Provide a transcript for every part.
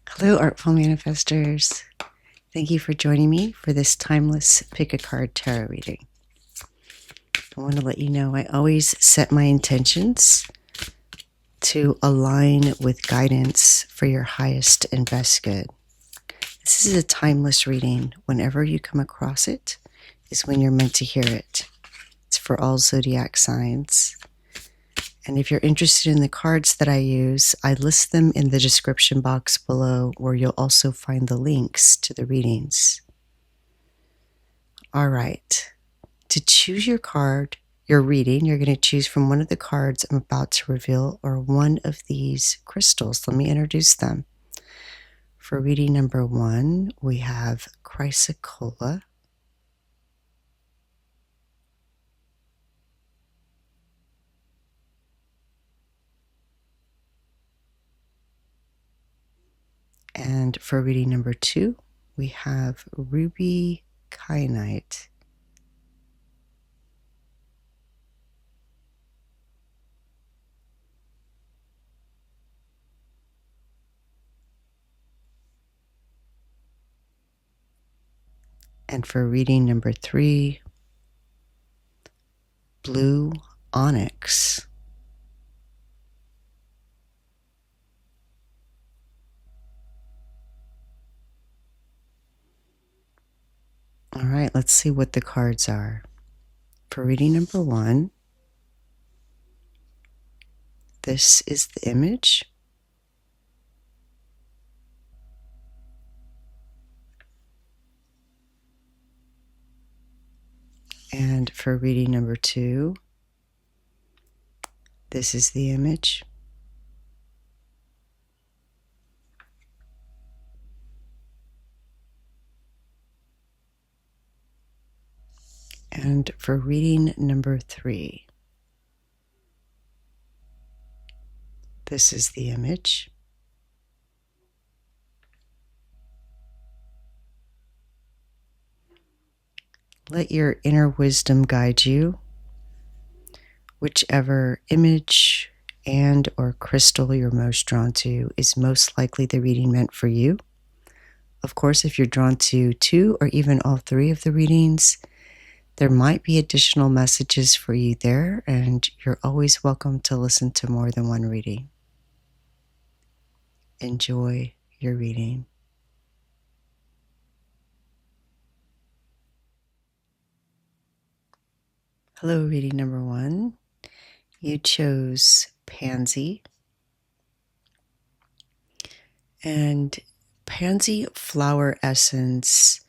Hello, Artful Manifestors. Thank you for joining me for this timeless pick a card tarot reading. I want to let you know I always set my intentions to align with guidance for your highest and best good. This is a timeless reading. Whenever you come across it is when you're meant to hear it. It's for all zodiac signs. And if you're interested in the cards that I use, I list them in the description box below, where you'll also find the links to the readings. All right. To choose your card, your reading, you're going to choose from one of the cards I'm about to reveal or one of these crystals. Let me introduce them. For reading number 1, we have Chrysocolla. And for reading number 2, we have ruby kyanite. And for reading number 3, blue onyx. All right, let's see what the cards are. For reading number 1, this is the image. And for reading number 2, this is the image. And for reading number 3, this is the image. Let your inner wisdom guide you. Whichever image and or crystal you're most drawn to is most likely the reading meant for you. Of course, if you're drawn to 2 or even all 3 of the readings, there might be additional messages for you there, and you're always welcome to listen to more than one reading. Enjoy your reading. Hello, reading number 1. You chose Pansy. And Pansy flower essence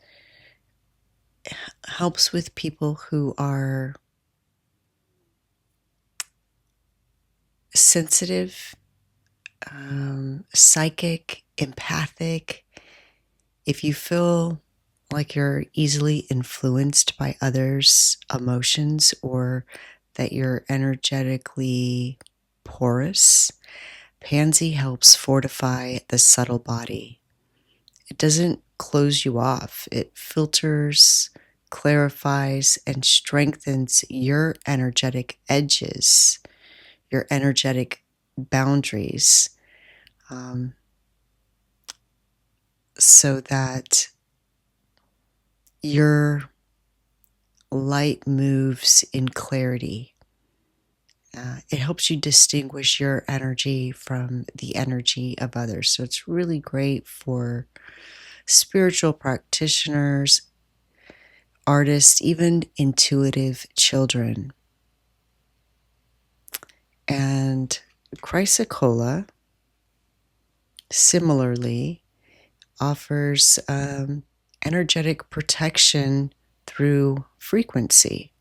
helps with people who are sensitive, psychic, empathic. If you feel like you're easily influenced by others' emotions, or that you're energetically porous, Pansy helps fortify the subtle body. It doesn't close you off. It filters, clarifies, and strengthens your energetic edges, your energetic boundaries, so that your light moves in clarity. It helps you distinguish your energy from the energy of others. So it's really great for spiritual practitioners, artists, even intuitive children. And Chrysocolla similarly offers energetic protection through frequency.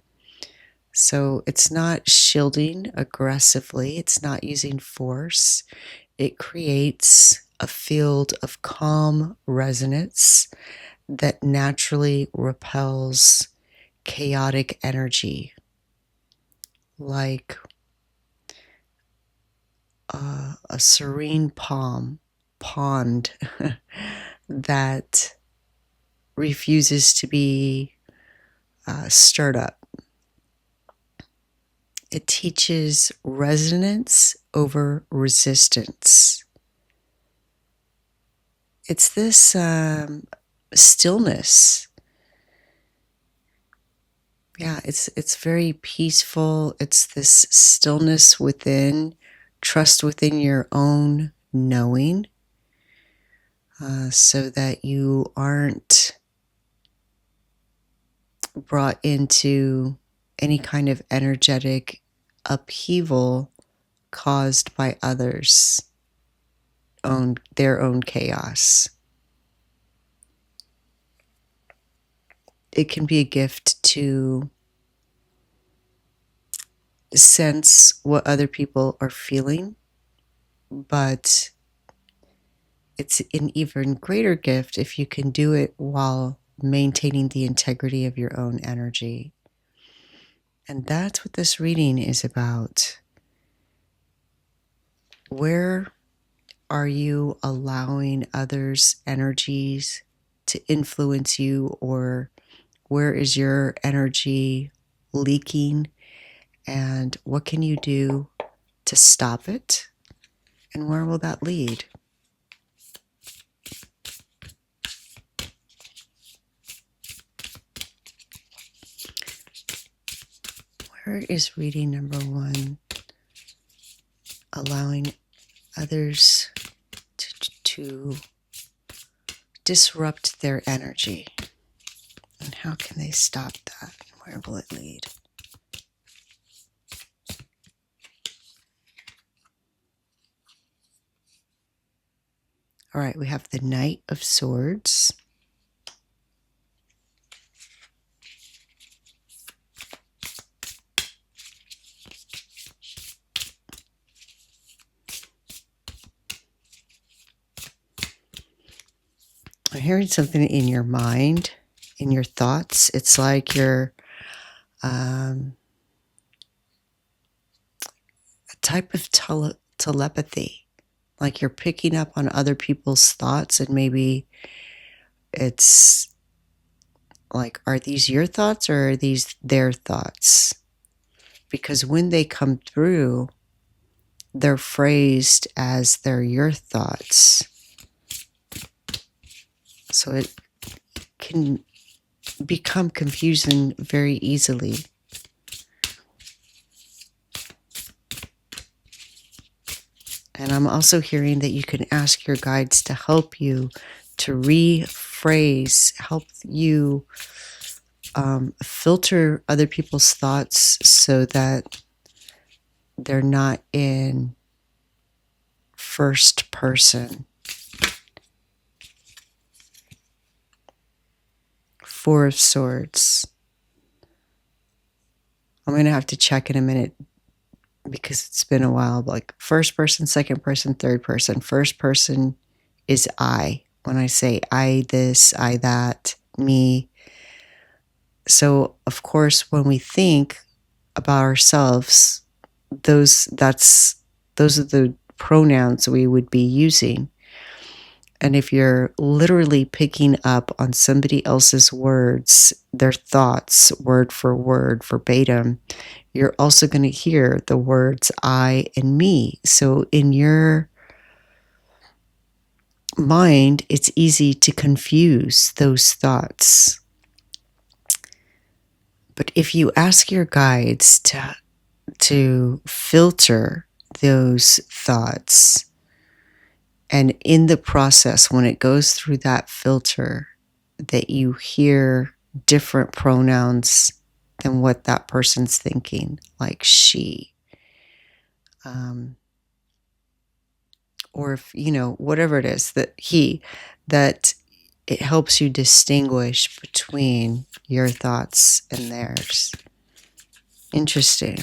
So it's not shielding aggressively, it's not using force. It creates a field of calm resonance that naturally repels chaotic energy, like a serene pond that refuses to be stirred up. It teaches resonance over resistance. it's this stillness. Yeah, it's very peaceful. It's this stillness within, trust within your own knowing, so that you aren't brought into any kind of energetic upheaval caused by others' their own chaos. It can be a gift to sense what other people are feeling, but it's an even greater gift if you can do it while maintaining the integrity of your own energy. And that's what this reading is about. Where are you allowing others' energies to influence you, or where is your energy leaking, and what can you do to stop it, and where will that lead? Where is reading number 1? Allowing others to disrupt their energy. And how can they stop that? Where will it lead? All right, we have the Knight of Swords. I'm hearing something in your mind, in your thoughts. It's like you're a type of telepathy, like you're picking up on other people's thoughts, and maybe it's like, are these your thoughts or are these their thoughts? Because when they come through, they're phrased as they're your thoughts. So it can become confusing very easily. And I'm also hearing that you can ask your guides to help you to rephrase, help you filter other people's thoughts so that they're not in first person. 4 of Swords. I'm going to have to check in a minute because it's been a while. Like first person, second person, third person. First person is I. When I say I this, I that, me. So of course, when we think about ourselves, those are the pronouns we would be using. And if you're literally picking up on somebody else's words, their thoughts, word for word, verbatim, you're also going to hear the words I and me. So in your mind, it's easy to confuse those thoughts. But if you ask your guides to filter those thoughts, and in the process, when it goes through that filter, that you hear different pronouns than what that person's thinking, like she, or if, whatever it is, that he, that it helps you distinguish between your thoughts and theirs. Interesting.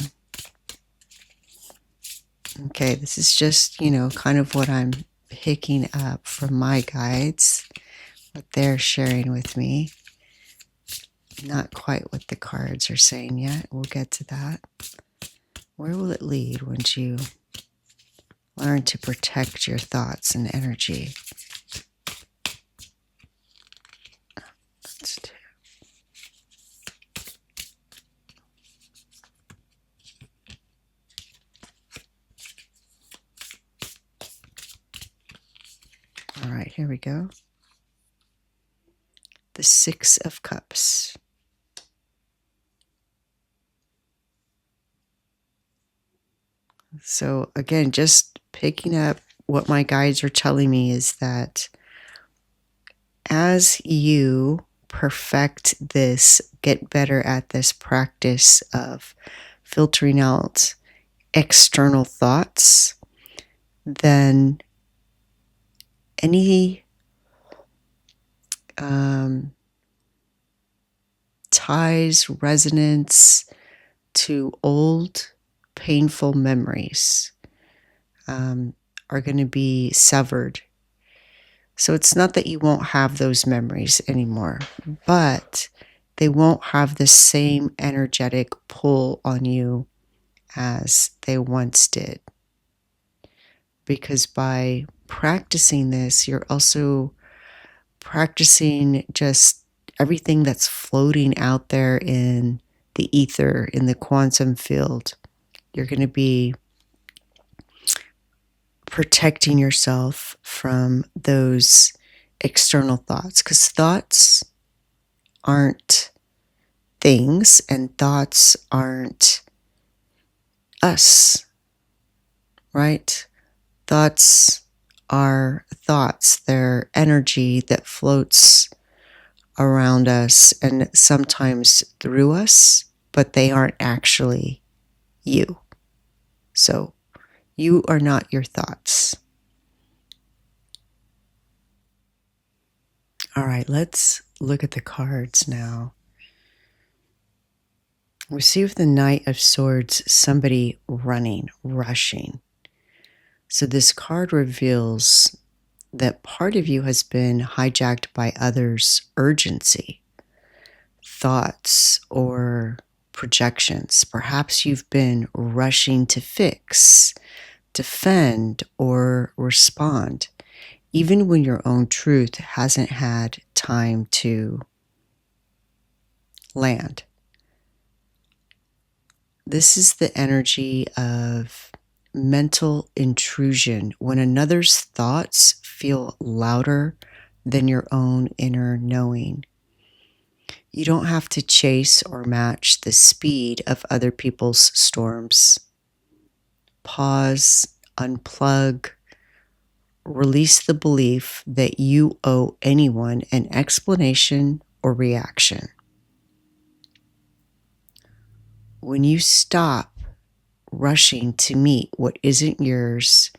Okay, this is just, kind of what I'm picking up from my guides, what they're sharing with me. Not quite what the cards are saying yet. We'll get to that. Where will it lead once you learn to protect your thoughts and energy? That's 2. All right, here we go. The Six of Cups. So again, just picking up what my guides are telling me is that as you perfect this, get better at this practice of filtering out external thoughts, then any ties, resonance to old painful memories are going to be severed. So it's not that you won't have those memories anymore, but they won't have the same energetic pull on you as they once did. Because by practicing this, you're also practicing just everything that's floating out there in the ether, in the quantum field. You're going to be protecting yourself from those external thoughts, because thoughts aren't things and thoughts aren't us, right? Thoughts are thoughts. They're energy that floats around us and sometimes through us, but they aren't actually you. So you are not your thoughts. All right, let's look at the cards now. We see with the Knight of Swords somebody running, rushing. So this card reveals that part of you has been hijacked by others' urgency, thoughts, or projections. Perhaps you've been rushing to fix, defend, or respond, even when your own truth hasn't had time to land. This is the energy of mental intrusion, when another's thoughts feel louder than your own inner knowing. You don't have to chase or match the speed of other people's storms. Pause, unplug, release the belief that you owe anyone an explanation or reaction. When you stop rushing to meet what isn't yours,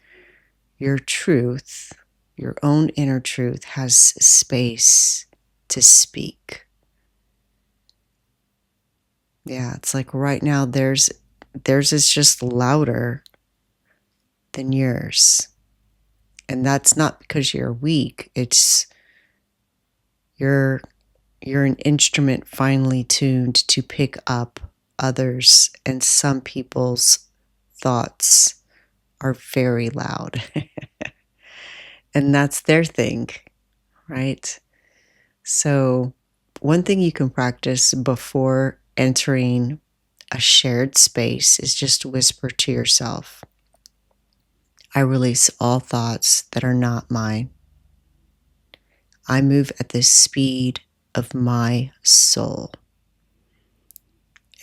your truth, your own inner truth, has space to speak. Yeah, it's like right now theirs is just louder than yours. And that's not because you're weak. It's you're an instrument finely tuned to pick up others, and some people's thoughts are very loud. And that's their thing, right? So one thing you can practice before entering a shared space is just whisper to yourself, I release all thoughts that are not mine. I move at the speed of my soul.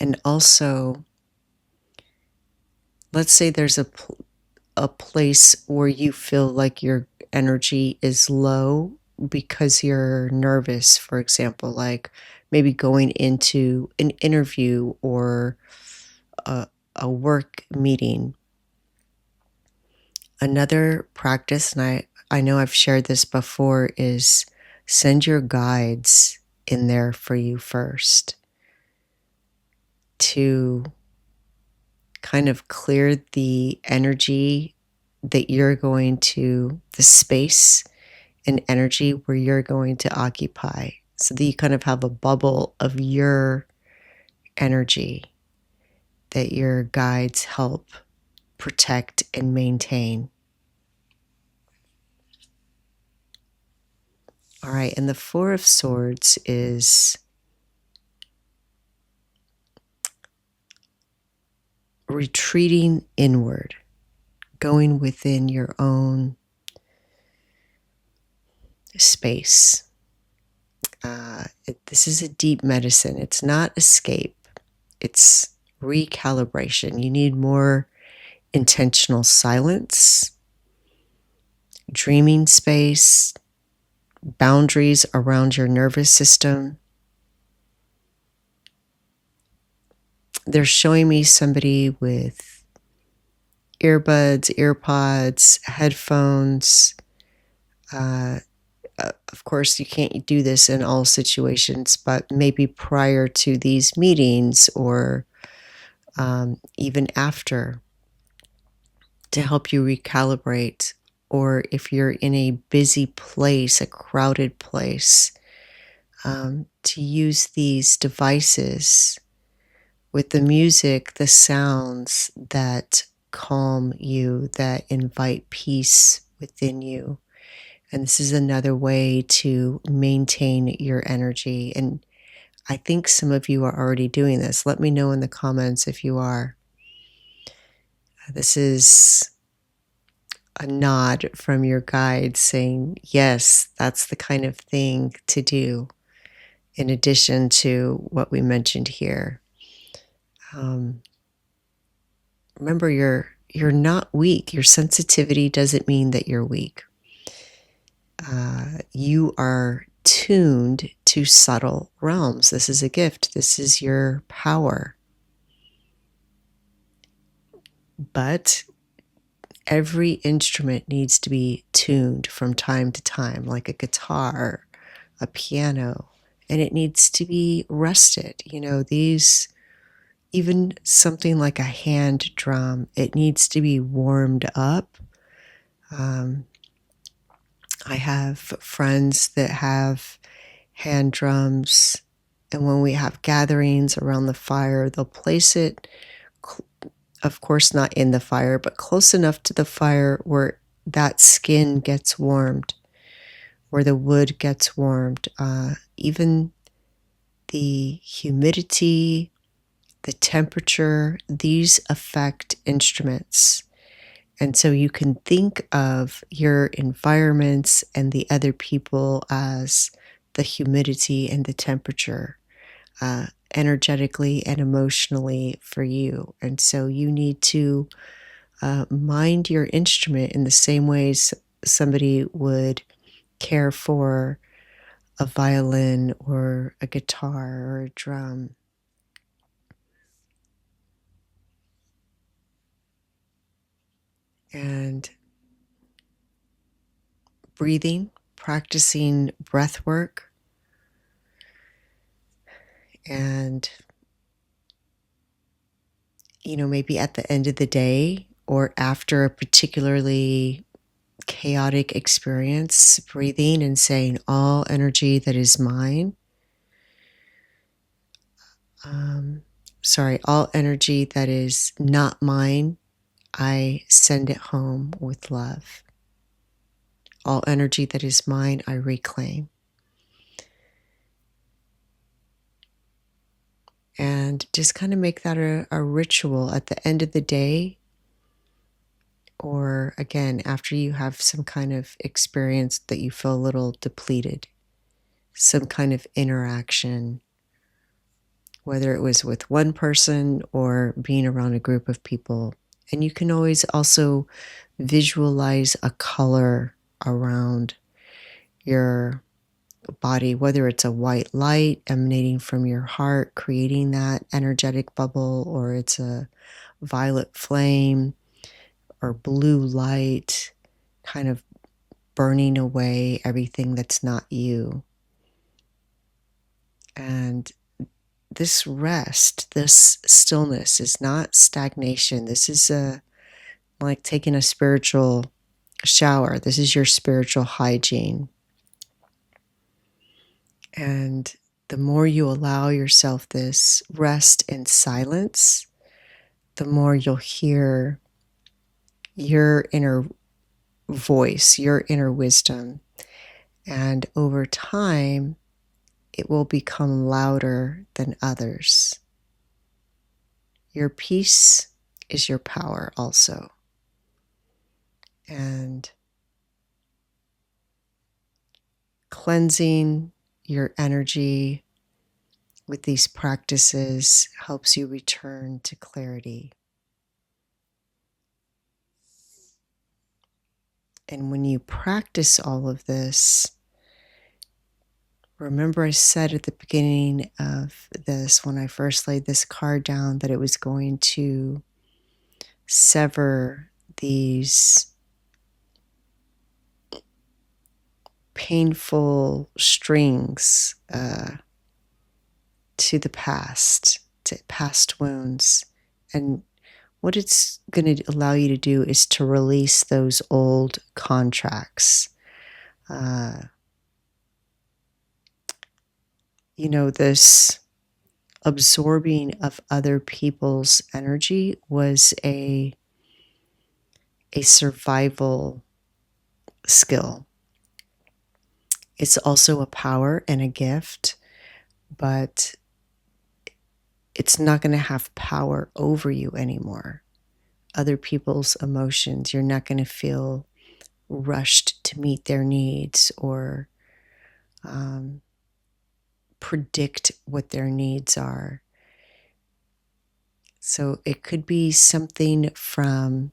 And also, let's say there's a place where you feel like your energy is low because you're nervous, for example, like maybe going into an interview or a work meeting. Another practice, and I know I've shared this before, is send your guides in there for you first to kind of clear the energy that you're going to, the space and energy where you're going to occupy, so that you kind of have a bubble of your energy that your guides help protect and maintain. All right, and the Four of Swords is retreating inward, going within your own space. This is a deep medicine. It's not escape. It's recalibration. You need more intentional silence, dreaming space, boundaries around your nervous system. They're showing me somebody with earbuds, earpods, headphones. Of course, you can't do this in all situations, but maybe prior to these meetings or even after, to help you recalibrate. Or if you're in a busy place, a crowded place, to use these devices with the music, the sounds that calm you, that invite peace within you. And this is another way to maintain your energy. And I think some of you are already doing this. Let me know in the comments if you are. This is a nod from your guide saying, yes, that's the kind of thing to do, in addition to what we mentioned here. Remember, you're not weak. Your sensitivity doesn't mean that you're weak. You are tuned to subtle realms. This is a gift. This is your power. But every instrument needs to be tuned from time to time, like a guitar, a piano, and it needs to be rested. These, even something like a hand drum, it needs to be warmed up. I have friends that have hand drums, and when we have gatherings around the fire, they'll place it, of course not in the fire, but close enough to the fire where that skin gets warmed, where the wood gets warmed. Even the humidity, the temperature, these affect instruments. And so you can think of your environments and the other people as the humidity and the temperature, energetically and emotionally for you. And so you need to mind your instrument in the same ways somebody would care for a violin or a guitar or a drum. And breathing, practicing breath work, and maybe at the end of the day or after a particularly chaotic experience, breathing and saying, all energy that is mine, all energy that is not mine, I send it home with love. All energy that is mine, I reclaim. And just kind of make that a ritual at the end of the day, or again, after you have some kind of experience that you feel a little depleted, some kind of interaction, whether it was with one person or being around a group of people. And you can always also visualize a color around your body, whether it's a white light emanating from your heart, creating that energetic bubble, or it's a violet flame or blue light, kind of burning away everything that's not you. And this rest, this stillness is not stagnation. This is like taking a spiritual shower. This is your spiritual hygiene. And the more you allow yourself this rest and silence, the more you'll hear your inner voice, your inner wisdom. And over time, it will become louder than others. Your peace is your power also. And cleansing your energy with these practices helps you return to clarity. And when you practice all of this, remember I said at the beginning of this, when I first laid this card down, that it was going to sever these painful strings to the past, to past wounds. And what it's going to allow you to do is to release those old contracts. This absorbing of other people's energy was a survival skill. It's also a power and a gift, but it's not going to have power over you anymore. Other people's emotions, you're not going to feel rushed to meet their needs or predict what their needs are. So it could be something from,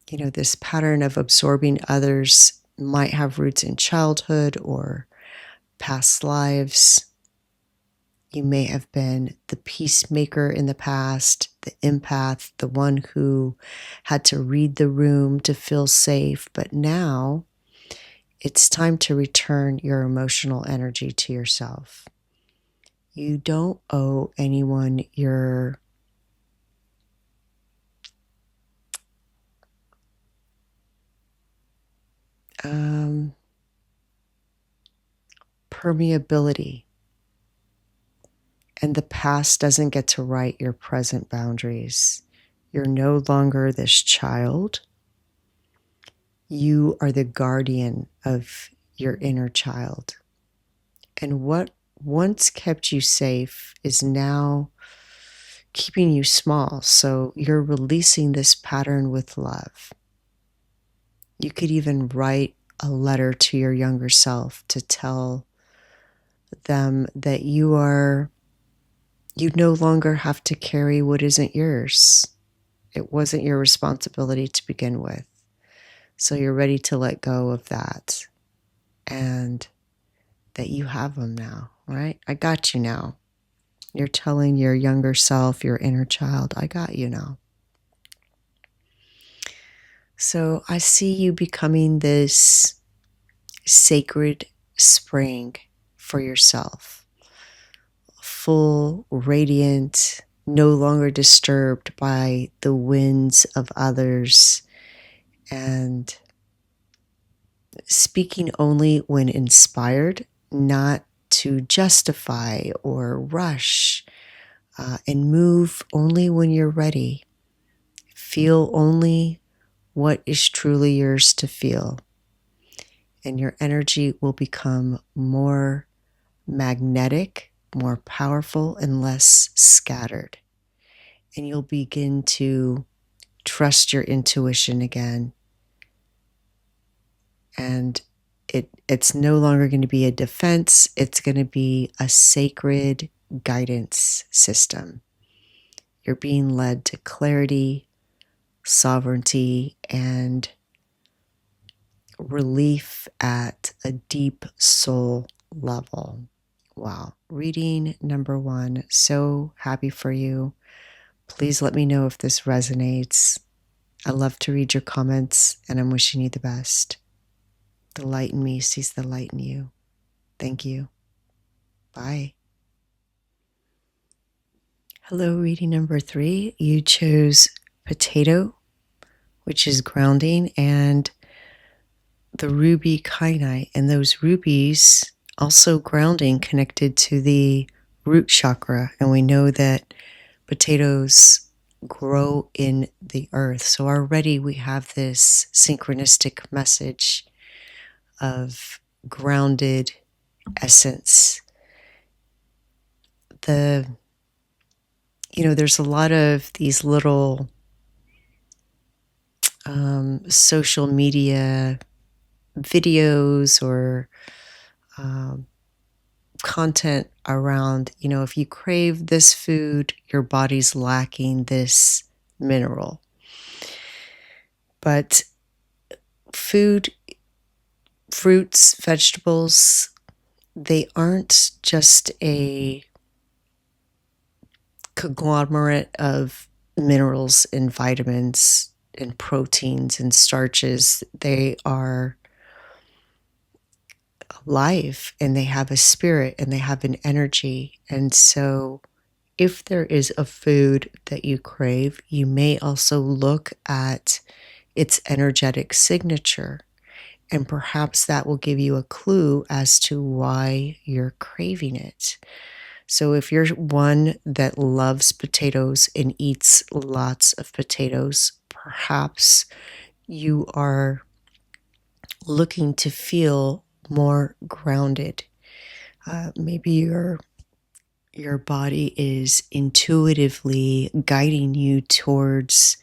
this pattern of absorbing others might have roots in childhood or past lives. You may have been the peacemaker in the past, the empath, the one who had to read the room to feel safe. But now it's time to return your emotional energy to yourself. You don't owe anyone your permeability. And the past doesn't get to write your present boundaries. You're no longer this child. You are the guardian of your inner child. And what once kept you safe is now keeping you small. So you're releasing this pattern with love. You could even write a letter to your younger self to tell them that you no longer have to carry what isn't yours. It wasn't your responsibility to begin with. So you're ready to let go of that and that you have them now, right? I got you now. You're telling your younger self, your inner child, I got you now. So I see you becoming this sacred spring for yourself. Full, radiant, no longer disturbed by the winds of others, and speaking only when inspired, not to justify or rush, and move only when you're ready. Feel only what is truly yours to feel. And your energy will become more magnetic, more powerful, and less scattered. And you'll begin to trust your intuition again. And it's no longer going to be a defense. It's going to be a sacred guidance system. You're being led to clarity, sovereignty, and relief at a deep soul level. Wow. Reading number 1. So happy for you. Please let me know if this resonates. I love to read your comments, and I'm wishing you the best. The light in me sees the light in you. Thank you. Bye. Hello, reading number 3. You chose potato, which is grounding, and the ruby kyanite. And those rubies also grounding, connected to the root chakra. And we know that potatoes grow in the earth. So already we have this synchronistic message of grounded essence. There's a lot of these little social media videos or content around, if you crave this food, your body's lacking this mineral. But food, fruits, vegetables, they aren't just a conglomerate of minerals and vitamins and proteins and starches. They are alive, and they have a spirit, and they have an energy. And so if there is a food that you crave, you may also look at its energetic signature, and perhaps that will give you a clue as to why you're craving it. So if you're one that loves potatoes and eats lots of potatoes, perhaps you are looking to feel more grounded. Maybe your body is intuitively guiding you towards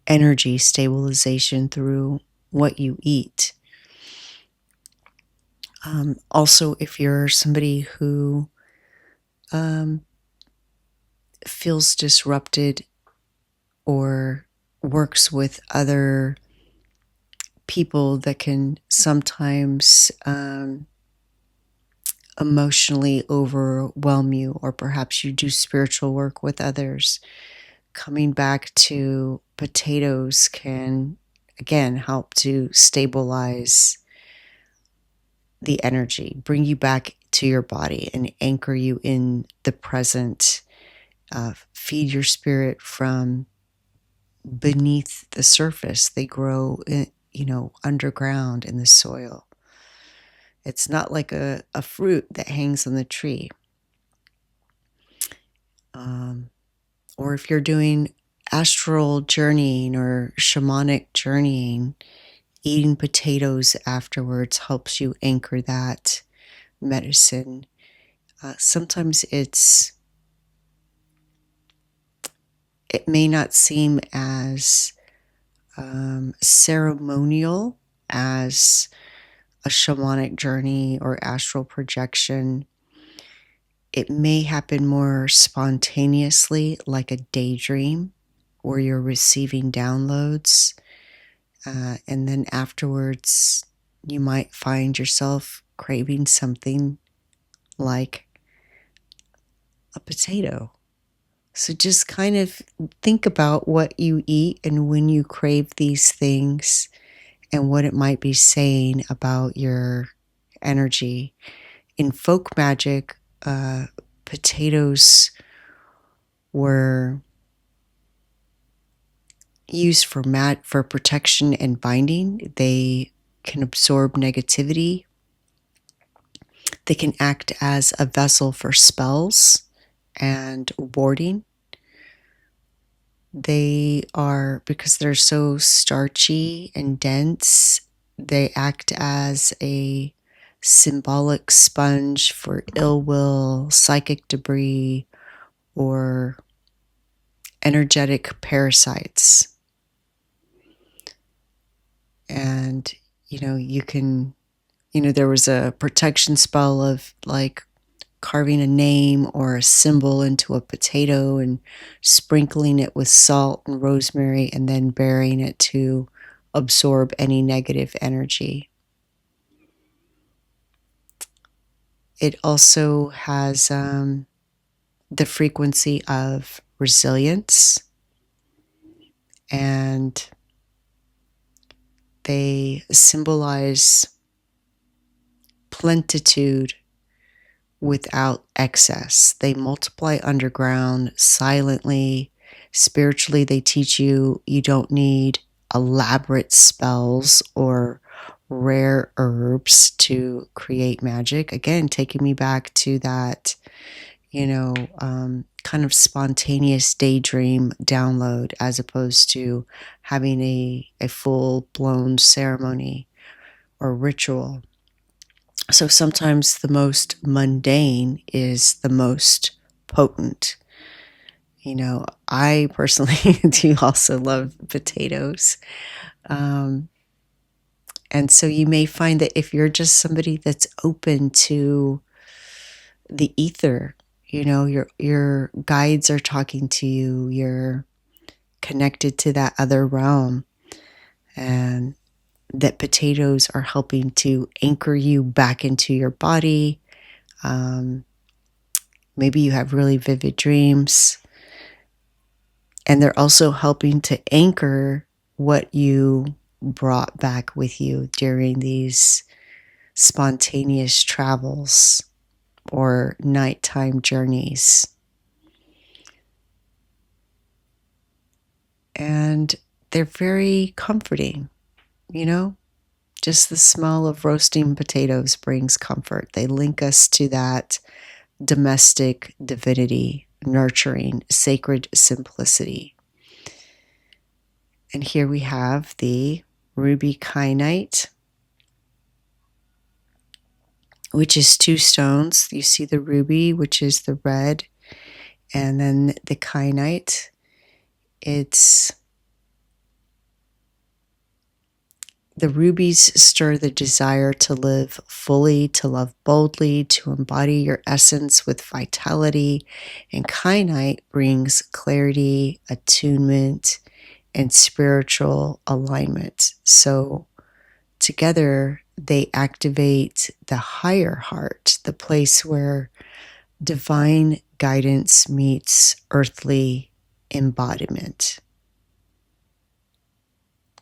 energy stabilization through what you eat. Also, if you're somebody who feels disrupted or works with other people that can sometimes emotionally overwhelm you, or perhaps you do spiritual work with others, coming back to potatoes can again help to stabilize the energy, bring you back to your body and anchor you in the present, feed your spirit from beneath the surface. They grow underground in the soil. It's not like a fruit that hangs on the tree. Or if you're doing astral journeying or shamanic journeying, eating potatoes afterwards helps you anchor that medicine. Sometimes it may not seem as ceremonial as a shamanic journey or astral projection. It may happen more spontaneously, like a daydream, where you're receiving downloads. And then afterwards, you might find yourself craving something like a potato. So just kind of think about what you eat and when you crave these things and what it might be saying about your energy. In folk magic, potatoes were used for protection and binding. They can absorb negativity. They can act as a vessel for spells and warding. They are, because they're so starchy and dense, they act as a symbolic sponge for ill will, psychic debris, or energetic parasites. And, you can, there was a protection spell of like carving a name or a symbol into a potato and sprinkling it with salt and rosemary and then burying it to absorb any negative energy. It also has the frequency of resilience, and they symbolize plenitude without excess. They multiply underground silently. Spiritually, they teach you don't need elaborate spells or rare herbs to create magic. Again, taking me back to that, kind of spontaneous daydream download, as opposed to having a full-blown ceremony or ritual. So sometimes the most mundane is the most potent. I personally do also love potatoes. And And so you may find that if you're just somebody that's open to the ether, you know, your guides are talking to you, you're connected to that other realm, and that potatoes are helping to anchor you back into your body. Maybe you have really vivid dreams, and they're also helping to anchor what you brought back with you during these spontaneous travels or nighttime journeys. And they're very comforting, you know? Just the smell of roasting potatoes brings comfort. They link us to that domestic divinity, nurturing, sacred simplicity. And here we have the ruby kyanite, which is 2 stones. You see the ruby, which is the red, and then the kyanite. The rubies stir the desire to live fully, to love boldly, to embody your essence with vitality. And kyanite brings clarity, attunement, and spiritual alignment. So together, they activate the higher heart, the place where divine guidance meets earthly embodiment.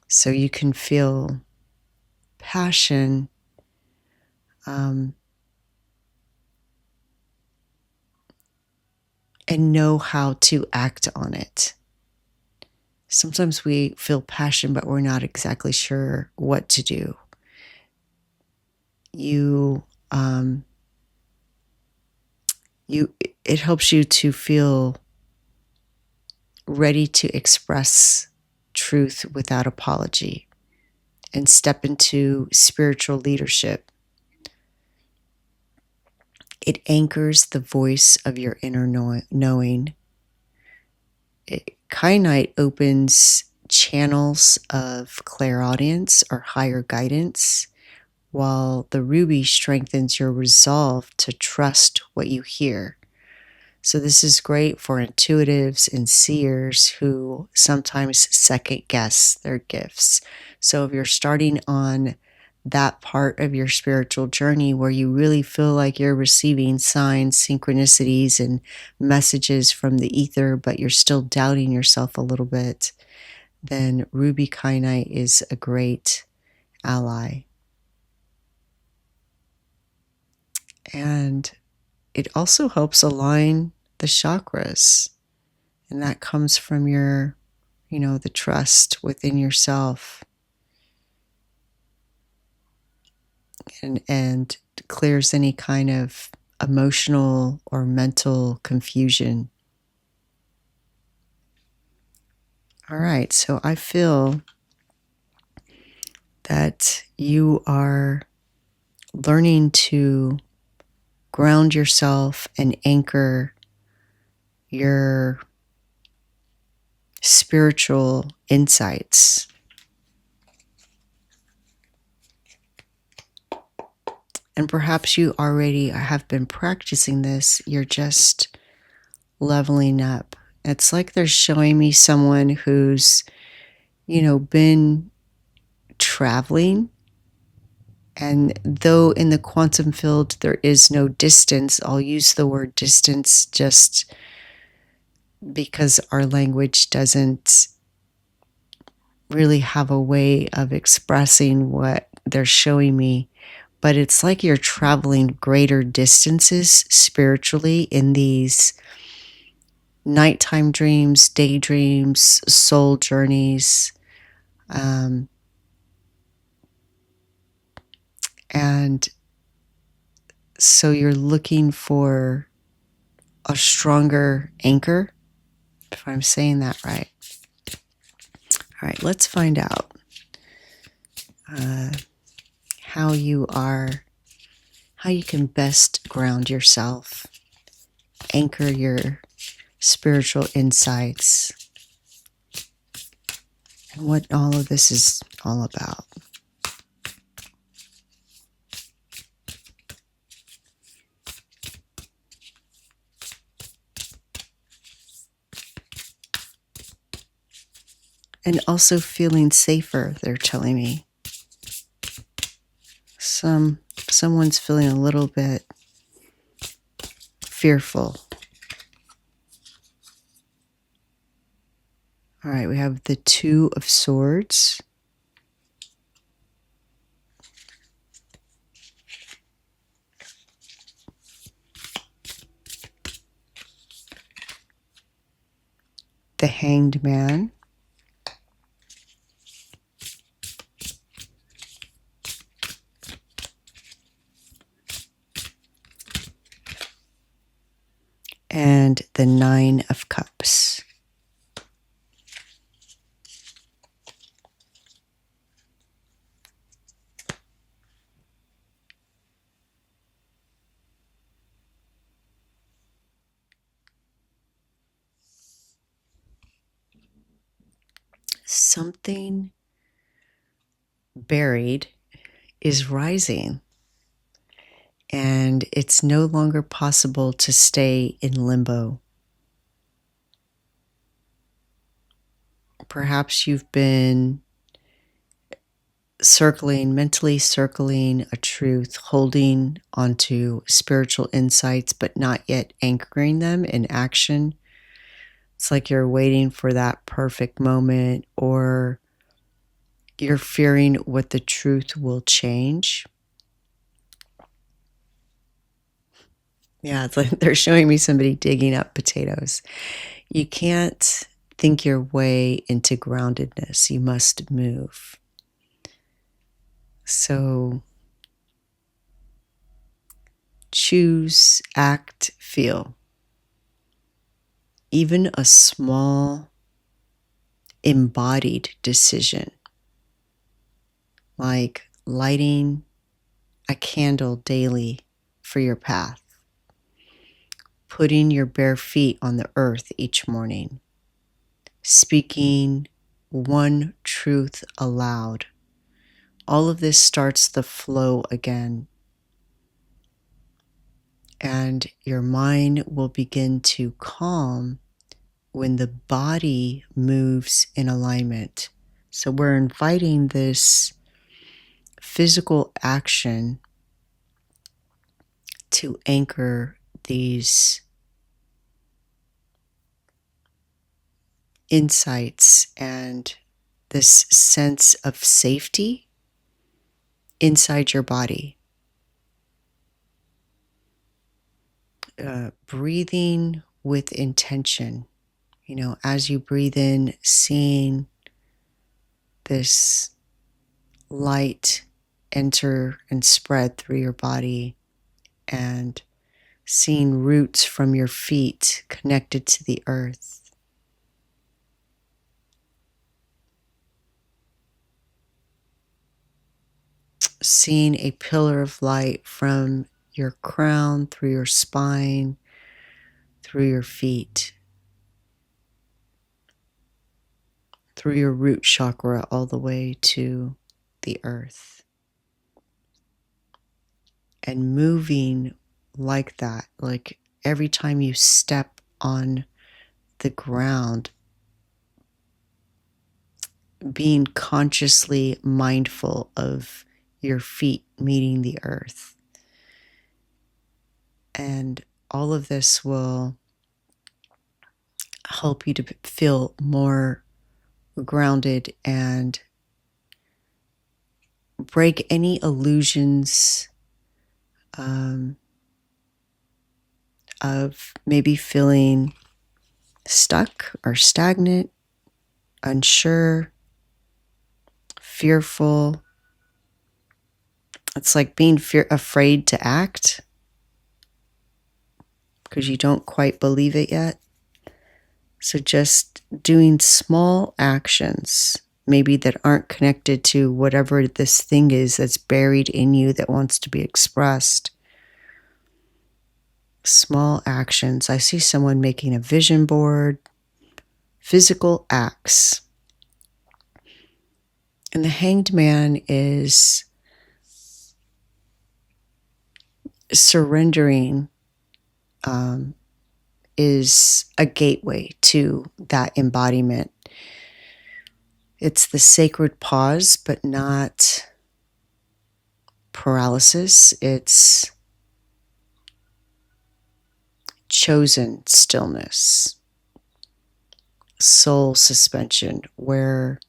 So you can feel passion and know how to act on it. Sometimes we feel passion, but we're not exactly sure what to do. It helps you to feel ready to express truth without apology and step into spiritual leadership. It anchors the voice of your inner knowing. Kyanite opens channels of clairaudience or higher guidance, while the ruby strengthens your resolve to trust what you hear. So this is great for intuitives and seers who sometimes second guess their gifts. So if you're starting on that part of your spiritual journey where you really feel like you're receiving signs, synchronicities, and messages from the ether, but you're still doubting yourself a little bit, then ruby kyanite is a great ally. And it also helps align the chakras, and that comes from your, the trust within yourself, and clears any kind of emotional or mental confusion. All right, so I feel that you are learning to ground yourself and anchor your spiritual insights. And perhaps you already have been practicing this. You're just leveling up. It's like they're showing me someone who's, been traveling. And though in the quantum field there is no distance, I'll use the word distance just because our language doesn't really have a way of expressing what they're showing me. But it's like you're traveling greater distances spiritually in these nighttime dreams, daydreams, soul journeys. And so you're looking for a stronger anchor, if I'm saying that right. All right, let's find out how you can best ground yourself, anchor your spiritual insights, and what all of this is all about. And also feeling safer, they're telling me. Someone's feeling a little bit fearful. All right, we have the Two of Swords. The Hanged Man. And the Nine of Cups. Something buried is rising, and it's no longer possible to stay in limbo. Perhaps you've been mentally circling a truth, holding onto spiritual insights, but not yet anchoring them in action. It's like you're waiting for that perfect moment, or you're fearing what the truth will change. Yeah, it's like they're showing me somebody digging up potatoes. You can't think your way into groundedness. You must move. So choose, act, feel. Even a small embodied decision, like lighting a candle daily for your path, putting your bare feet on the earth each morning, speaking one truth aloud. All of this starts the flow again, and your mind will begin to calm when the body moves in alignment. So we're inviting this physical action to anchor these insights and this sense of safety inside your body. Breathing with intention. As you breathe in, seeing this light enter and spread through your body, and seeing roots from your feet connected to the earth. Seeing a pillar of light from your crown, through your spine, through your feet, through your root chakra, all the way to the earth. And moving like that, like every time you step on the ground, being consciously mindful of your feet meeting the earth. And all of this will help you to feel more grounded and break any illusions of maybe feeling stuck or stagnant, unsure, fearful. It's like being afraid to act because you don't quite believe it yet. So just doing small actions, maybe that aren't connected to whatever this thing is that's buried in you that wants to be expressed. Small actions. I see someone making a vision board, physical acts. And the Hanged Man is surrendering, is a gateway to that embodiment. It's the sacred pause, but not paralysis. It's chosen stillness, soul suspension, where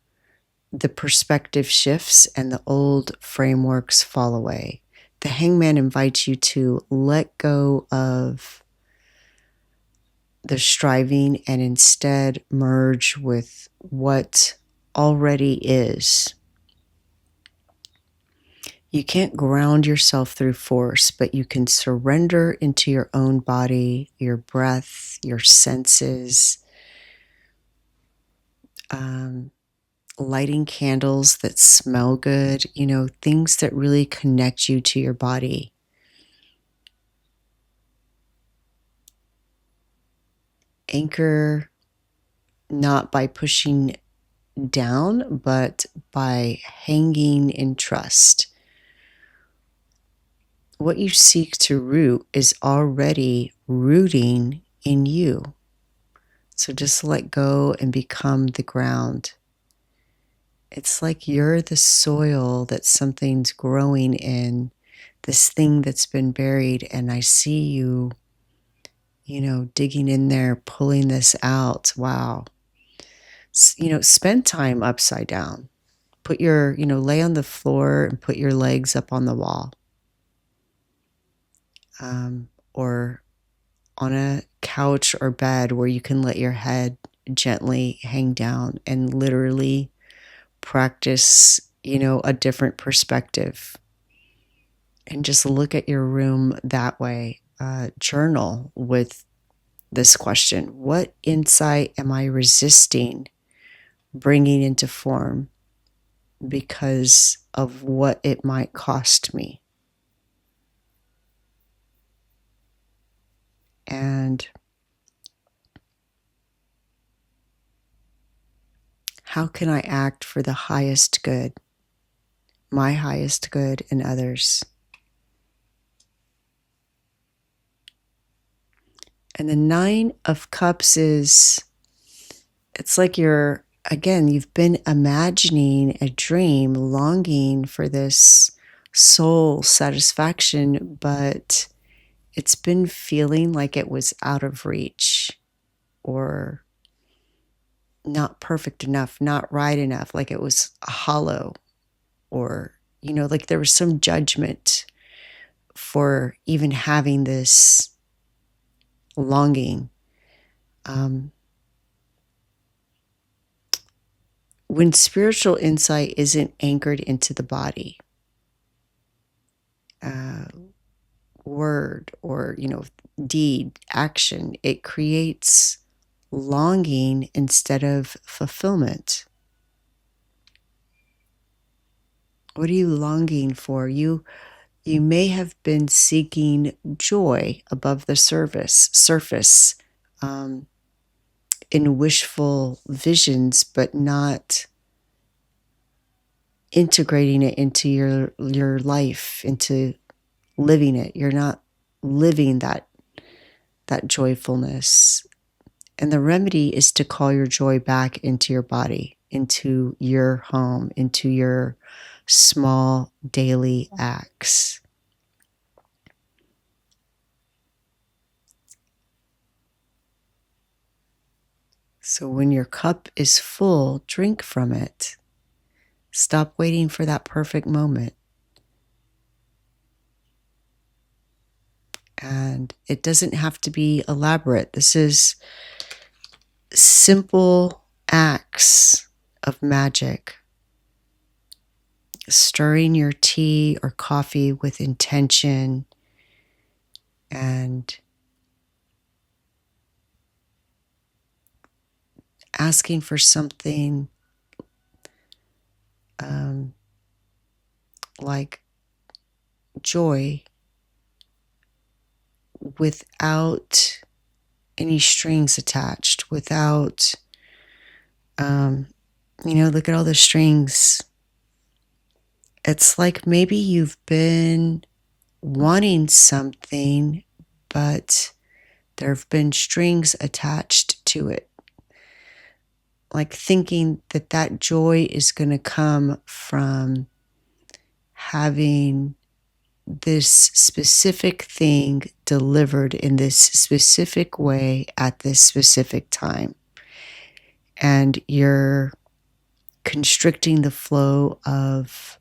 the perspective shifts and the old frameworks fall away. The hangman invites you to let go of the striving and instead merge with what already is. You can't ground yourself through force, but you can surrender into your own body, your breath, your senses, lighting candles that smell good, things that really connect you to your body. Anchor not by pushing down, but by hanging in trust. What you seek to root is already rooting in you. So just let go and become the ground. It's like you're the soil that something's growing in, this thing that's been buried, and I see you, digging in there, pulling this out. Wow. Spend time upside down. Put your, lay on the floor and put your legs up on the wall. Or on a couch or bed where you can let your head gently hang down and literally practice, a different perspective. And just look at your room that way. Journal with this question. What insight am I resisting bringing into form because of what it might cost me? And how can I act for the highest good, my highest good and others? And the 9 of Cups it's like you've been imagining a dream, longing for this soul satisfaction, but it's been feeling like it was out of reach or not perfect enough, not right enough, like it was hollow, or, like there was some judgment for even having this longing. When spiritual insight isn't anchored into the body, word or, deed, action, it creates longing instead of fulfillment. What are you longing for? You may have been seeking joy above the surface, in wishful visions, but not integrating it into your life, into living it. You're not living that joyfulness. And the remedy is to call your joy back into your body, into your home, into your small daily acts. So when your cup is full, drink from it. Stop waiting for that perfect moment. And it doesn't have to be elaborate. This is simple acts of magic. Stirring your tea or coffee with intention and asking for something like joy without any strings attached, without, look at all the strings. It's like maybe you've been wanting something, but there have been strings attached to it. like thinking that that joy is going to come from having this specific thing delivered in this specific way at this specific time. And you're constricting the flow of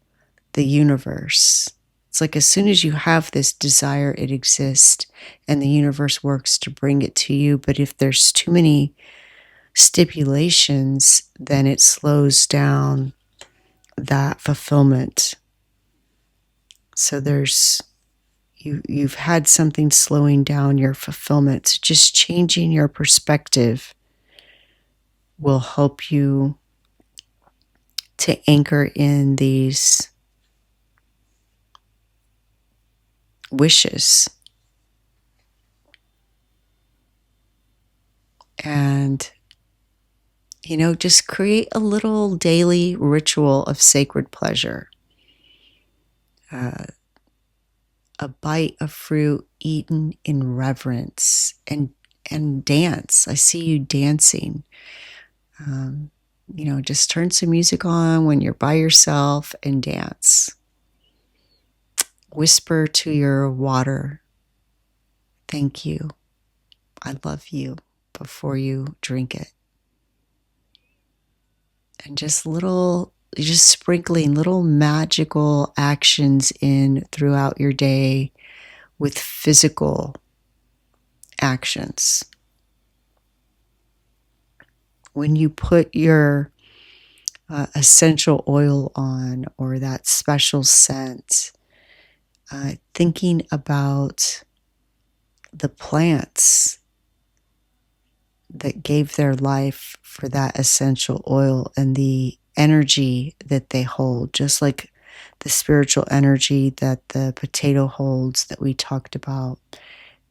the universe. It's like as soon as you have this desire, it exists, and the universe works to bring it to you. But if there's too many stipulations, then it slows down that fulfillment. So you've had something slowing down your fulfillment. So just changing your perspective will help you to anchor in these wishes. And, just create a little daily ritual of sacred pleasure. A bite of fruit eaten in reverence, and dance. I see you dancing. Just turn some music on when you're by yourself and dance. Whisper to your water, "Thank you. I love you," before you drink it. And just sprinkling little magical actions in throughout your day with physical actions. When you put your essential oil on, or that special scent, thinking about the plants that gave their life for that essential oil and the energy that they hold, just like the spiritual energy that the potato holds that we talked about.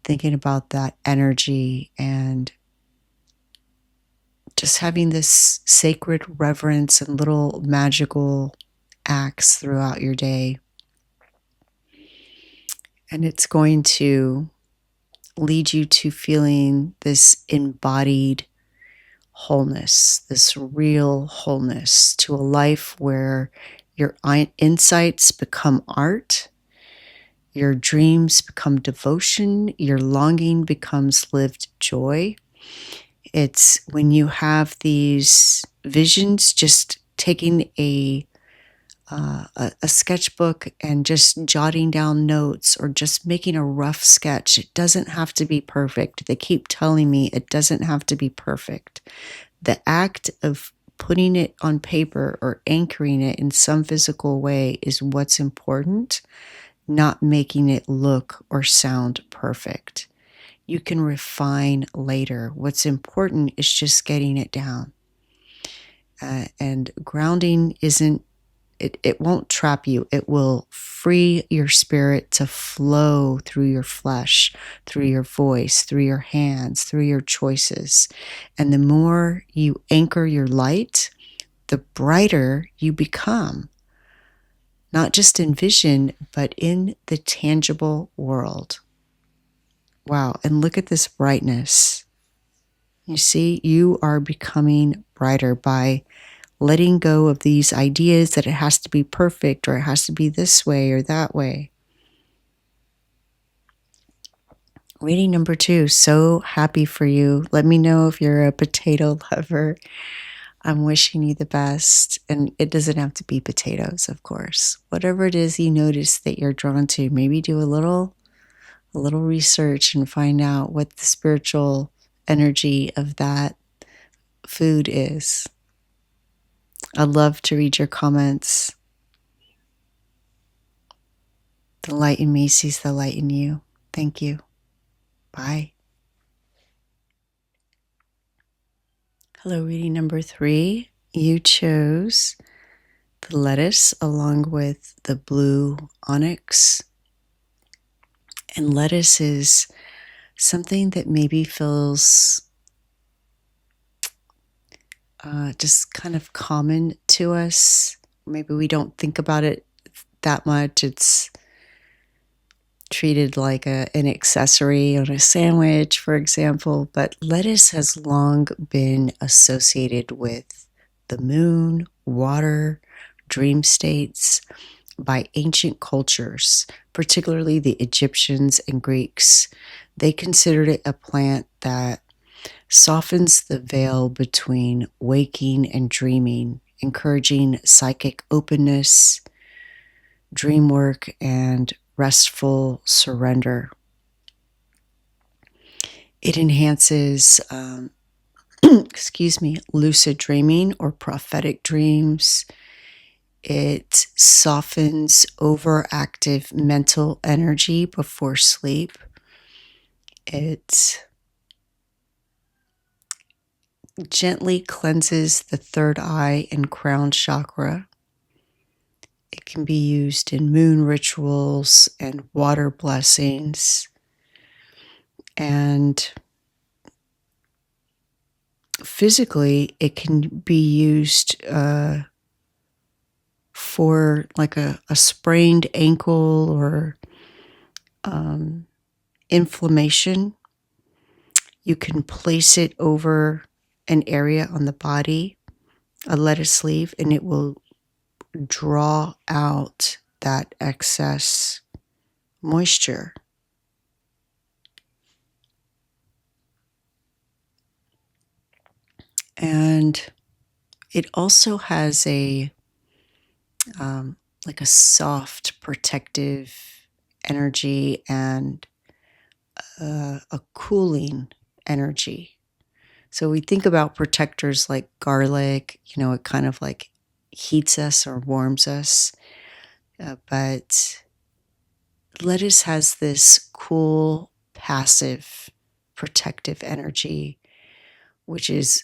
Thinking about that energy and just having this sacred reverence and little magical acts throughout your day. And it's going to lead you to feeling this embodied wholeness, this real wholeness, to a life where your insights become art, your dreams become devotion, your longing becomes lived joy. It's when you have these visions, just taking a sketchbook and just jotting down notes, or just making a rough sketch. It doesn't have to be perfect. They keep telling me it doesn't have to be perfect. The act of putting it on paper or anchoring it in some physical way is what's important, not making it look or sound perfect. You can refine later. What's important is just getting it down. And grounding it won't trap you. It will free your spirit to flow through your flesh, through your voice, through your hands, through your choices. And the more you anchor your light, the brighter you become. Not just in vision, but in the tangible world. Wow, and look at this brightness. You see, you are becoming brighter by letting go of these ideas that it has to be perfect, or it has to be this way or that way. Reading number 2, so happy for you. Let me know if you're a potato lover. I'm wishing you the best. And it doesn't have to be potatoes, of course. Whatever it is you notice that you're drawn to, maybe do a little research and find out what the spiritual energy of that food is. I'd love to read your comments. The light in me sees the light in you. Thank you. Bye. Hello, reading number 3. You chose the lettuce along with the blue onyx. And lettuce is something that maybe feels just kind of common to us. Maybe we don't think about it that much. It's treated like an accessory on a sandwich, for example, but lettuce has long been associated with the moon, water, dream states by ancient cultures, particularly the Egyptians and Greeks. They considered it a plant that softens the veil between waking and dreaming, encouraging psychic openness, dream work, and restful surrender. It enhances, lucid dreaming or prophetic dreams. It softens overactive mental energy before sleep. It gently cleanses the third eye and crown chakra. It can be used in moon rituals and water blessings. And physically, it can be used for like a sprained ankle or inflammation. You can place it over an area on the body, a lettuce leaf, and it will draw out that excess moisture. And it also has a like a soft protective energy and a cooling energy. So we think about protectors like garlic, it kind of like heats us or warms us. But lettuce has this cool, passive, protective energy, which is,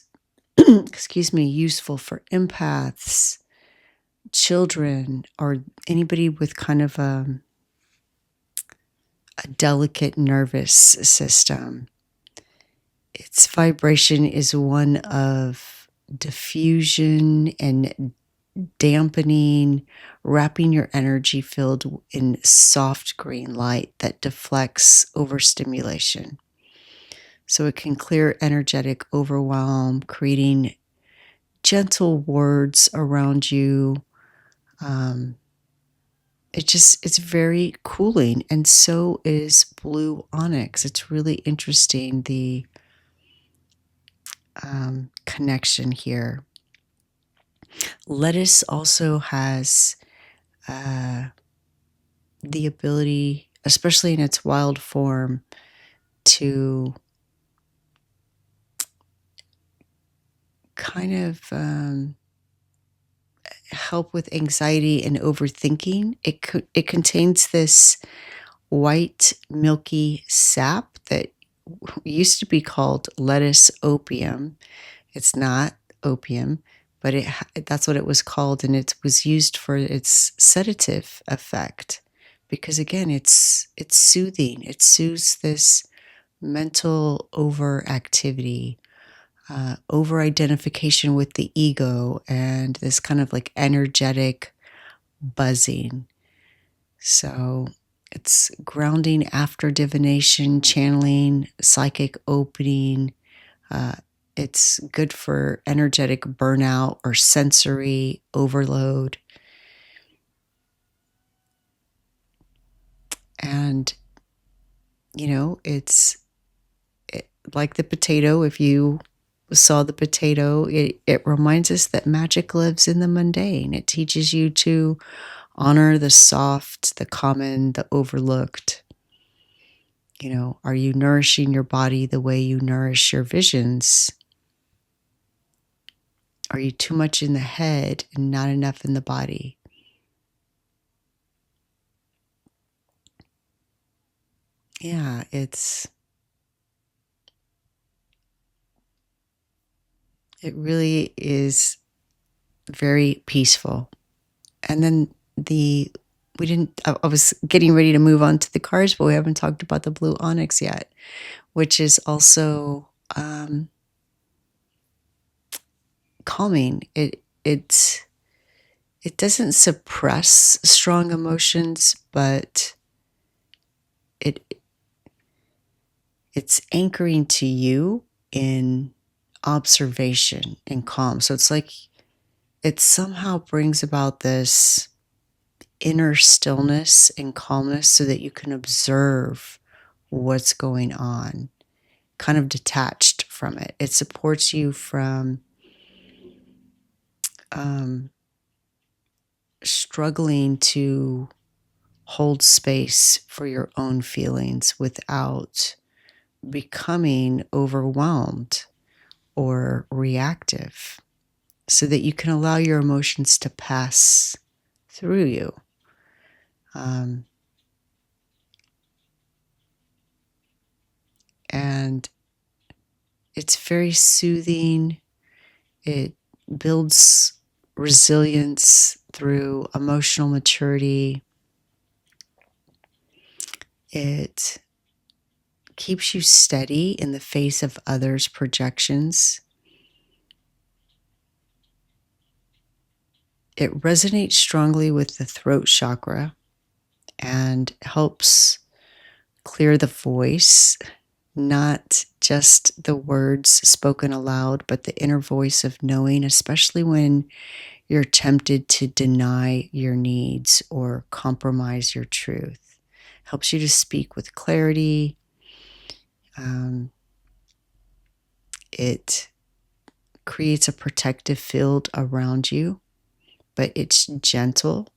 useful for empaths, children, or anybody with kind of a delicate nervous system. Its vibration is one of diffusion and dampening, wrapping your energy field in soft green light that deflects overstimulation. So it can clear energetic overwhelm, creating gentle words around you. It's very cooling, and so is blue onyx. It's really interesting, the connection here. Lettuce also has the ability, especially in its wild form, to kind of help with anxiety and overthinking. It contains this white, milky sap that used to be called lettuce opium. It's not opium, but that's what it was called, and it was used for its sedative effect because, again, it's soothing. It soothes this mental overactivity, over-identification with the ego, and this kind of like energetic buzzing. So it's grounding after divination, channeling, psychic opening. It's good for energetic burnout or sensory overload. And, it's like the potato. If you saw the potato, it reminds us that magic lives in the mundane. It teaches you to honor the soft, the common, the overlooked. Are you nourishing your body the way you nourish your visions? Are you too much in the head and not enough in the body? Yeah, it really is very peaceful. And then I was getting ready to move on to the cards, but we haven't talked about the blue onyx yet, which is also calming. It doesn't suppress strong emotions, but it's anchoring to you in observation and calm. So it's like it somehow brings about this inner stillness and calmness so that you can observe what's going on, kind of detached from it. It supports you from struggling to hold space for your own feelings without becoming overwhelmed or reactive, so that you can allow your emotions to pass through you. And it's very soothing. It builds resilience through emotional maturity. It keeps you steady in the face of others' projections. It resonates strongly with the throat chakra and helps clear the voice, not just the words spoken aloud, but the inner voice of knowing, especially when you're tempted to deny your needs or compromise your truth. Helps you to speak with clarity. It creates a protective field around you, but it's gentle.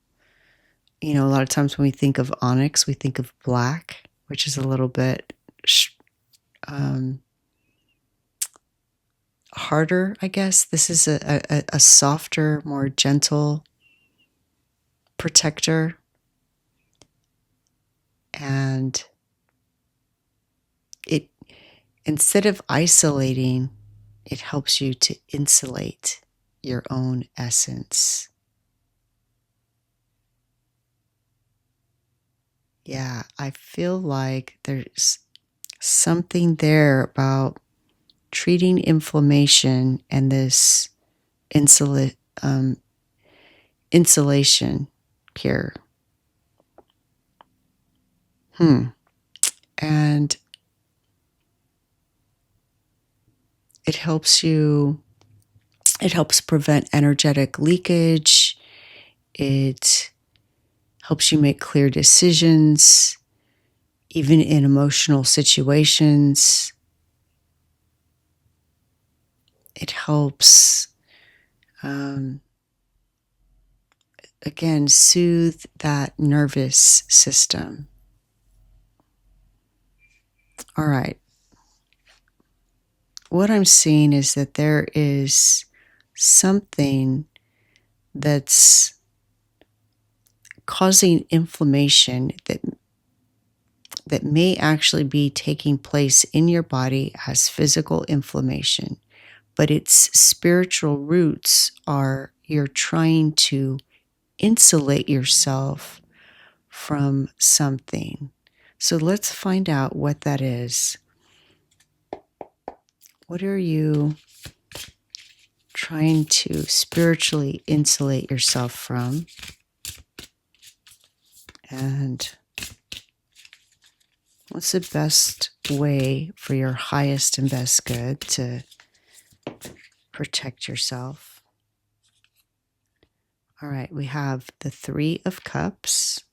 You know, a lot of times when we think of onyx, we think of black, which is a little bit harder, I guess. This is a softer, more gentle protector. And it, instead of isolating, it helps you to insulate your own essence. Yeah, I feel like there's something there about treating inflammation and this insulation here. And it helps prevent energetic leakage. It helps you make clear decisions, even in emotional situations. It helps, again, soothe that nervous system. All right. What I'm seeing is that there is something that's causing inflammation that may actually be taking place in your body as physical inflammation, but its spiritual roots are you're trying to insulate yourself from something. So let's find out what that is. What are you trying to spiritually insulate yourself from? And what's the best way for your highest and best good to protect yourself? All right, we have the Three of Cups.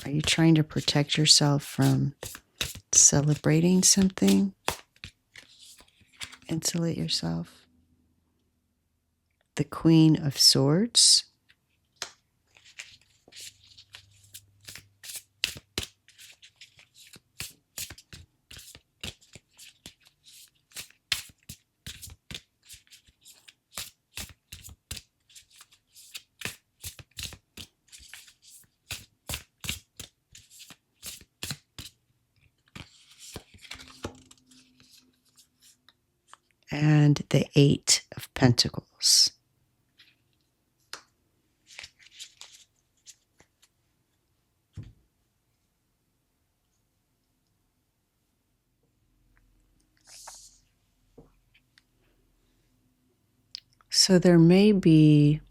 Are you trying to protect yourself from celebrating something? Insulate yourself. The Queen of Swords. And the Eight of Pentacles. So there may be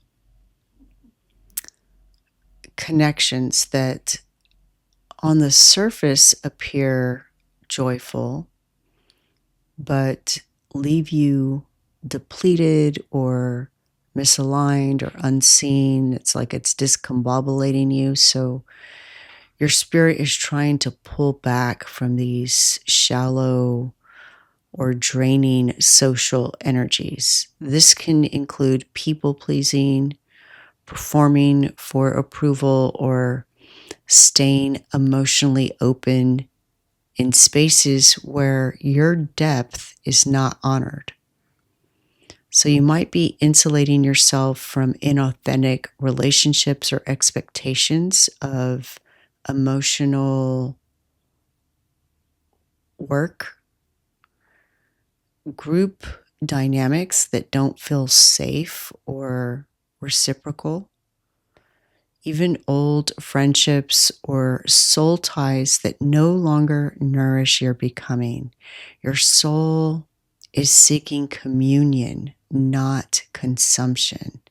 connections that on the surface appear joyful, but leave you depleted or misaligned or unseen. It's like it's discombobulating you. So your spirit is trying to pull back from these shallow or draining social energies. This can include people pleasing, performing for approval, or staying emotionally open in spaces where your depth is not honored. So you might be insulating yourself from inauthentic relationships or expectations of emotional work, group dynamics that don't feel safe or reciprocal, even old friendships or soul ties that no longer nourish your becoming. Your soul is seeking communion, not consumption.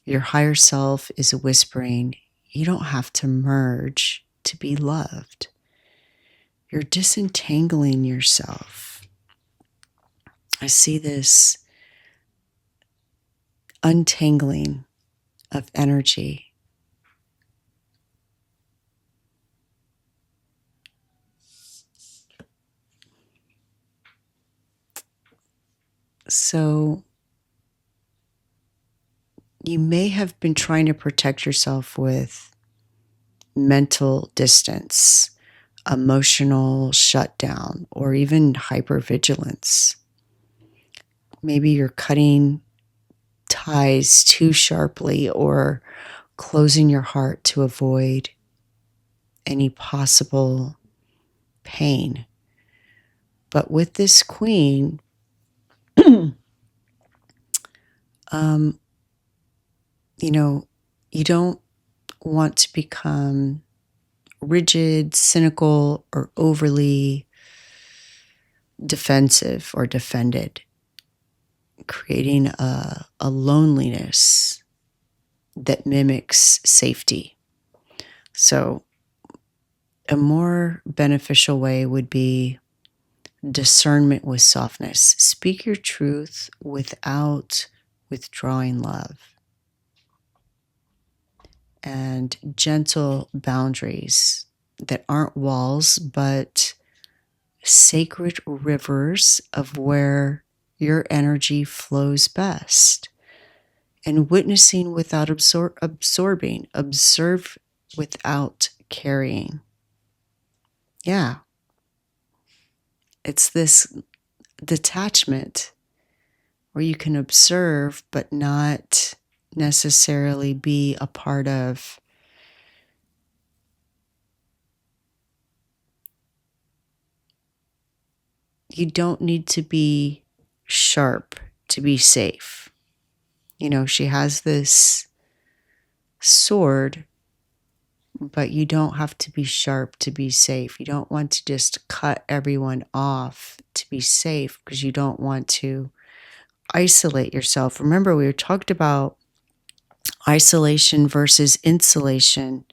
Your higher self is whispering, you don't have to merge to be loved. You're disentangling yourself. I see this untangling of energy. So you may have been trying to protect yourself with mental distance, emotional shutdown, or even hypervigilance. Maybe you're cutting ties too sharply or closing your heart to avoid any possible pain. But with this queen, you don't want to become rigid, cynical, or overly defensive or defended, creating a loneliness that mimics safety. So a more beneficial way would be discernment with softness. Speak your truth without withdrawing love. And gentle boundaries that aren't walls, but sacred rivers of where your energy flows best. And witnessing without absorbing, observe without carrying. Yeah. It's this detachment where you can observe but not necessarily be a part of. You don't need to be sharp to be safe. She has this sword, but you don't have to be sharp to be safe. You don't want to just cut everyone off to be safe because you don't want to isolate yourself. Remember, we talked about isolation versus insulation.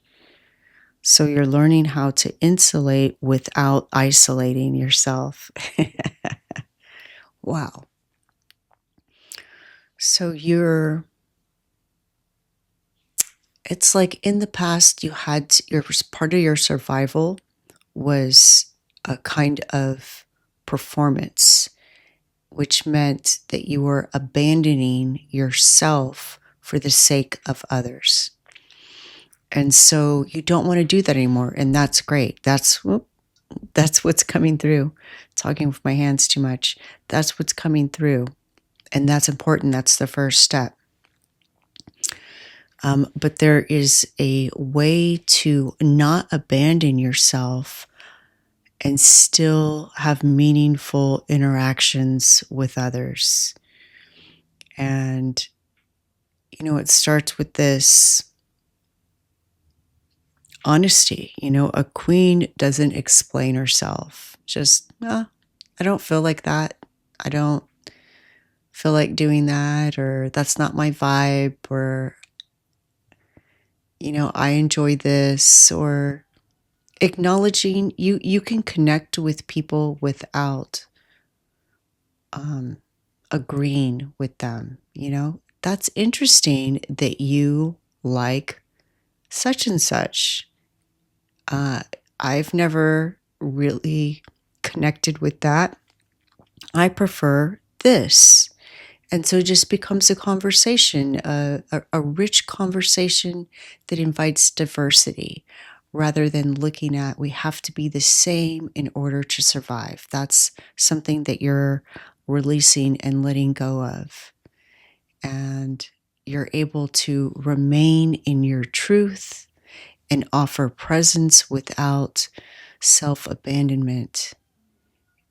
So you're learning how to insulate without isolating yourself. Wow. So it's like in the past part of your survival was a kind of performance, which meant that you were abandoning yourself for the sake of others. And so you don't want to do that anymore. And that's great. That's what's coming through. Talking with my hands too much. That's what's coming through. And that's important. That's the first step. But there is a way to not abandon yourself and still have meaningful interactions with others. And, it starts with this honesty. A queen doesn't explain herself. Just, I don't feel like that. I don't feel like doing that, or that's not my vibe, or, I enjoy this, or acknowledging you can connect with people without agreeing with them. That's interesting that you like such and such. I've never really connected with that. I prefer this. And so it just becomes a conversation, a rich conversation that invites diversity, rather than looking at we have to be the same in order to survive. That's something that you're releasing and letting go of. And you're able to remain in your truth and offer presence without self-abandonment.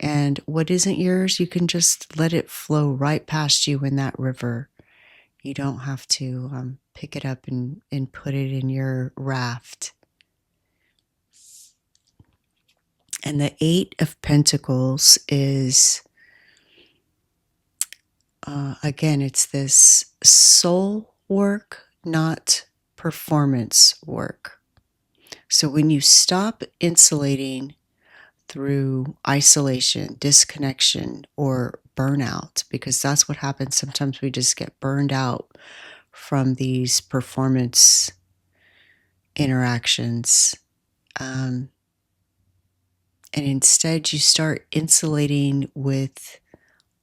And what isn't yours, you can just let it flow right past you in that river. You don't have to pick it up and put it in your raft. And the Eight of Pentacles is, again, it's this soul work, not performance work. So when you stop insulating through isolation, disconnection, or burnout, because that's what happens. Sometimes we just get burned out from these performance interactions. And instead you start insulating with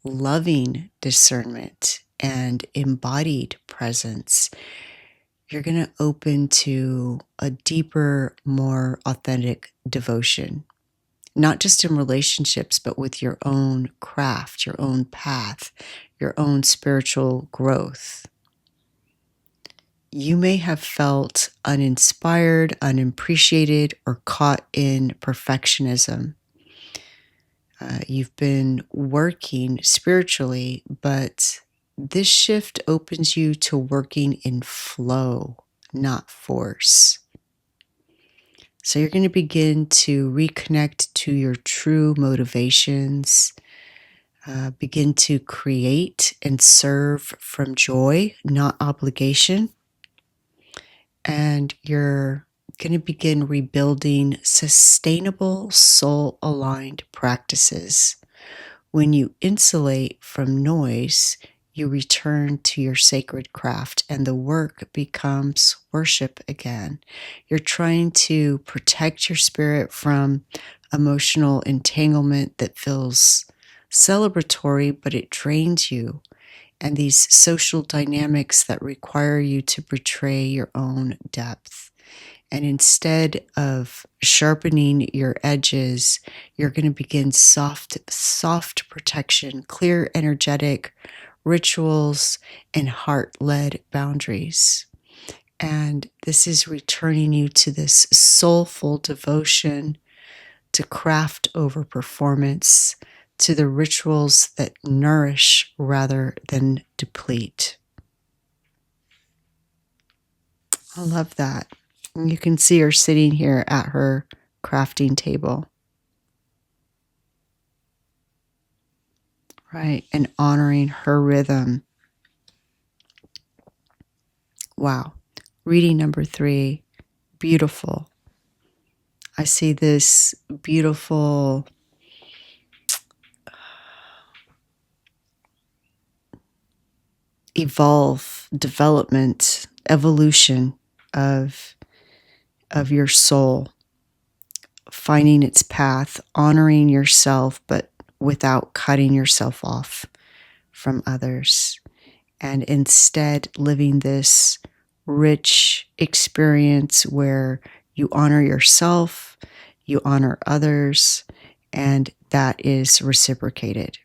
loving discernment and embodied presence. You're going to open to a deeper, more authentic devotion. Not just in relationships, but with your own craft, your own path, your own spiritual growth. You may have felt uninspired, unappreciated, or caught in perfectionism. You've been working spiritually, but this shift opens you to working in flow, not force. So you're going to begin to reconnect to your true motivations, begin to create and serve from joy, not obligation. And you're going to begin rebuilding sustainable, soul-aligned practices. When you insulate from noise, you return to your sacred craft and the work becomes worship again. You're trying to protect your spirit from emotional entanglement that feels celebratory, but it drains you. And these social dynamics that require you to betray your own depth. And instead of sharpening your edges, you're going to begin soft protection, clear, energetic rituals, and heart-led boundaries. And this is returning you to this soulful devotion to craft over performance, to the rituals that nourish rather than deplete. I love that. And you can see her sitting here at her crafting table. Right, and honoring her rhythm. Wow. Reading number 3, beautiful. I see this beautiful evolution of your soul, finding its path, honoring yourself, but without cutting yourself off from others, and instead living this rich experience where you honor yourself, you honor others, and that is reciprocated.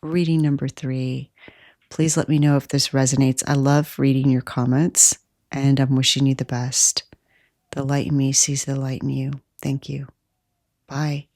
Reading number 3. Please let me know if this resonates. I love reading your comments, and I'm wishing you the best. The light in me sees the light in you. Thank you. Bye.